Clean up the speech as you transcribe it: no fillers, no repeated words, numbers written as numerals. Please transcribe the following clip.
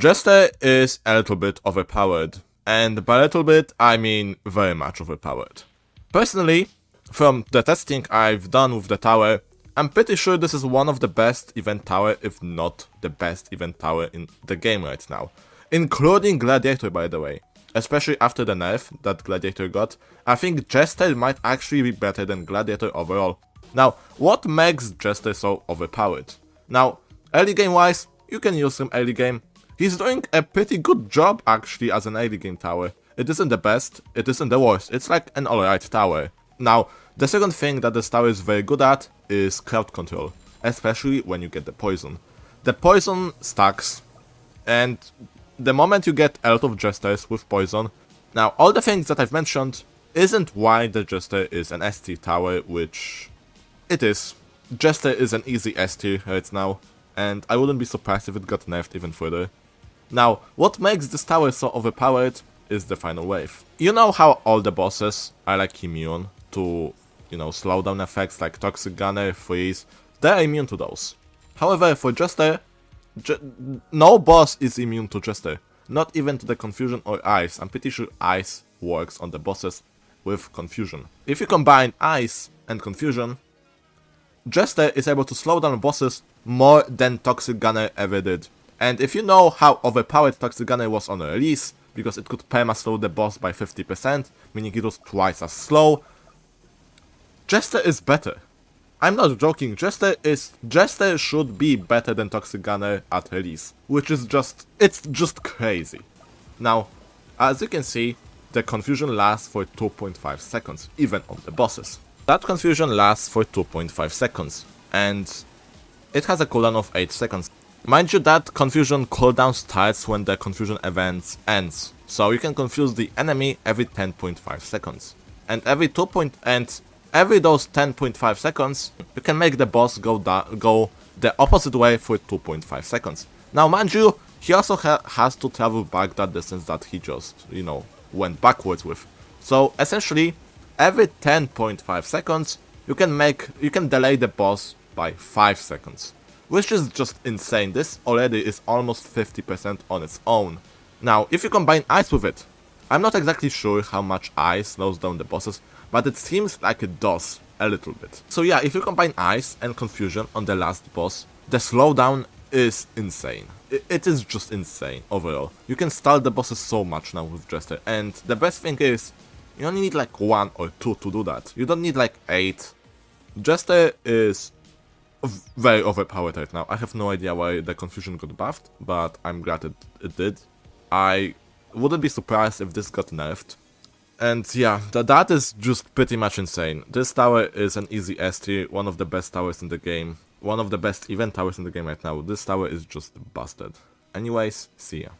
Jester is a little bit overpowered, and by a little bit I mean very much overpowered. Personally, from the testing I've done with the tower, I'm pretty sure this is one of the best event tower, if not the best event tower in the game right now. Including Gladiator, by the way. Especially after the nerf that Gladiator got, I think Jester might actually be better than Gladiator overall. Now, what makes Jester so overpowered? Now, early game wise, you can use him early game. He's doing a pretty good job actually as an early game tower. It isn't the best, it isn't the worst, it's like an alright tower. Now, the second thing that this tower is very good at is crowd control, especially when you get the poison. The poison stacks, and the moment you get a lot of Jesters with poison, now all the things that I've mentioned isn't why the Jester is an S tier tower, which it is. Jester is an easy S tier right now, and I wouldn't be surprised if it got nerfed even further. Now, what makes this tower so overpowered is the final wave. You know how all the bosses are like immune to, slowdown effects like Toxic Gunner, Freeze, they're immune to those. However, for Jester, no boss is immune to Jester, not even to the Confusion or Ice. I'm pretty sure Ice works on the bosses with Confusion. If you combine Ice and Confusion, Jester is able to slow down bosses more than Toxic Gunner ever did. And if you know how overpowered Toxic Gunner was on release, because it could perma-slow the boss by 50%, meaning it was twice as slow, Jester is better. I'm not joking, Jester should be better than Toxic Gunner at release, which is it's just crazy. Now, as you can see, the confusion lasts for 2.5 seconds, even on the bosses. That confusion lasts for 2.5 seconds, and it has a cooldown of 8 seconds. Mind you, that confusion cooldown starts when the confusion event ends, so you can confuse the enemy every 10.5 seconds. And every those 10.5 seconds, you can make the boss go the opposite way for 2.5 seconds. Now, mind you, he also has to travel back that distance that he just, went backwards with. So, essentially, every 10.5 seconds, you can delay the boss by 5 seconds. Which is just insane. This already is almost 50% on its own. Now, if you combine Ice with it, I'm not exactly sure how much Ice slows down the bosses, but it seems like it does a little bit. So yeah, if you combine Ice and Confusion on the last boss, the slowdown is insane. It is just insane overall. You can stall the bosses so much now with Jester, and the best thing is, you only need like 1 or 2 to do that. You don't need like 8. Jester is very overpowered right now. I have no idea why the Confusion got buffed, but I'm glad it did. I wouldn't be surprised if this got nerfed. And yeah, that is just pretty much insane. This tower is an easy S tier, one of the best towers in the game. One of the best event towers in the game right now. This tower is just busted. Anyways, see ya.